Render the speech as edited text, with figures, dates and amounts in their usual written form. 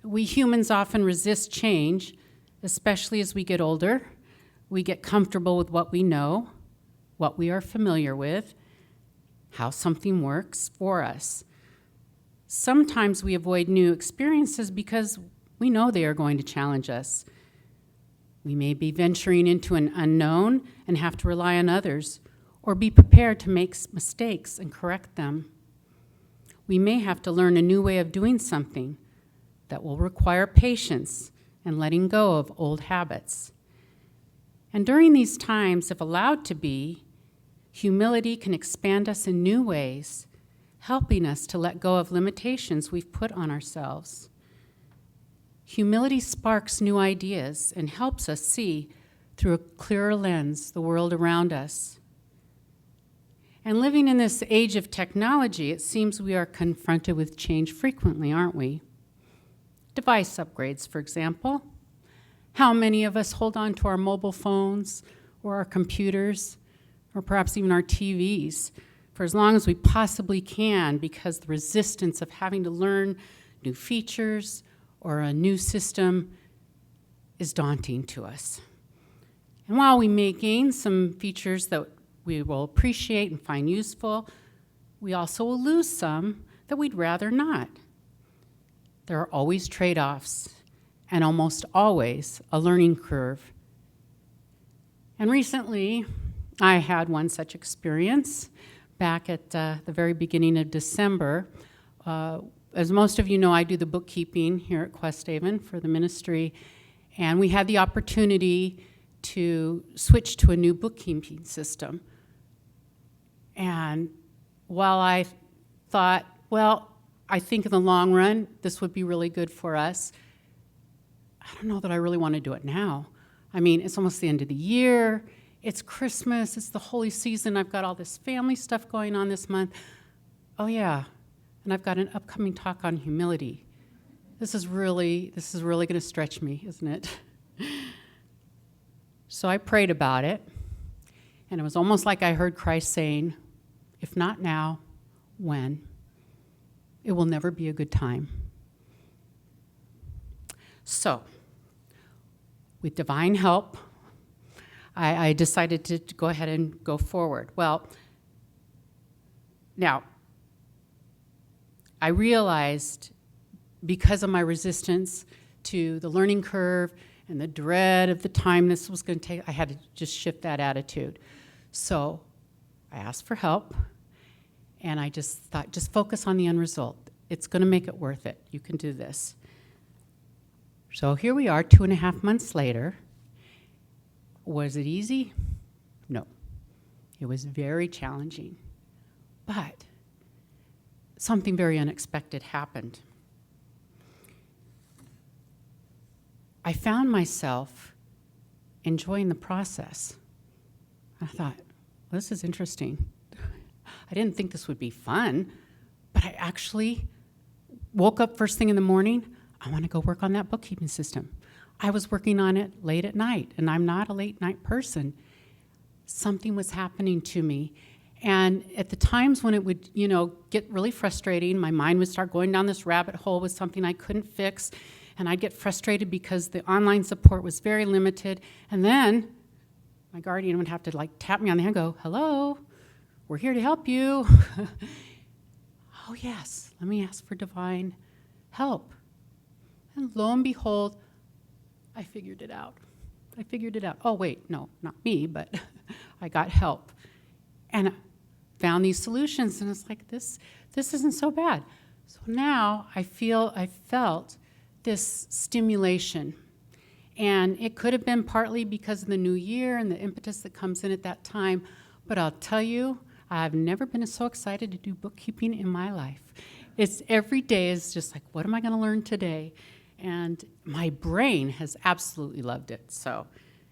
We humans often resist change, especially as we get older. We get comfortable with what we know, what we are familiar with, how something works for us. Sometimes we avoid new experiences because we know they are going to challenge us. We may be venturing into an unknown and have to rely on others, or be prepared to make mistakes and correct them. We may have to learn a new way of doing something that will require patience and letting go of old habits. And during these times, if allowed to be, humility can expand us in new ways, helping us to let go of limitations we've put on ourselves. Humility sparks new ideas and helps us see through a clearer lens the world around us. And living in this age of technology, it seems we are confronted with change frequently, aren't we? Device upgrades, for example. How many of us hold on to our mobile phones or our computers or perhaps even our TVs for as long as we possibly can because the resistance of having to learn new features or a new system is daunting to us. And while we may gain some features that we will appreciate and find useful, we also will lose some that we'd rather not. There are always trade-offs and almost always a learning curve. And recently, I had one such experience back at the very beginning of December. As most of you know, I do the bookkeeping here at Questhaven for the ministry, and we had the opportunity to switch to a new bookkeeping system. And while I thought, well, I think in the long run, this would be really good for us, I don't know that I really want to do it now. I mean, it's almost the end of the year. It's Christmas. It's the holy season. I've got all this family stuff going on this month. Oh, yeah. And I've got an upcoming talk on humility. This is really going to stretch me, isn't it? So I prayed about it. And it was almost like I heard Christ saying, if not now, when? It will never be a good time. So, with divine help, I decided to go ahead and go forward. Well, now, I realized because of my resistance to the learning curve and the dread of the time this was going to take, I had to just shift that attitude. So I asked for help, and I just thought, just focus on the end result. It's going to make it worth it. You can do this. So here we are, 2.5 months later. Was it easy? No. It was very challenging. But something very unexpected happened. I found myself enjoying the process. I thought, well, this is interesting. I didn't think this would be fun, but I actually woke up first thing in the morning. I want to go work on that bookkeeping system. I was working on it late at night, and I'm not a late night person. Something was happening to me. And at the times when it would, get really frustrating, my mind would start going down this rabbit hole with something I couldn't fix, and I'd get frustrated because the online support was very limited. And then my guardian would have to tap me on the head and go, hello, we're here to help you. Oh yes, let me ask for divine help. And lo and behold, I figured it out. Oh wait, no, not me, but I got help. And I found these solutions, and it's like, this isn't so bad. So now I felt this stimulation. And it could have been partly because of the new year and the impetus that comes in at that time, but I'll tell you, I've never been so excited to do bookkeeping in my life. It's every day is just what am I going to learn today? And my brain has absolutely loved it. So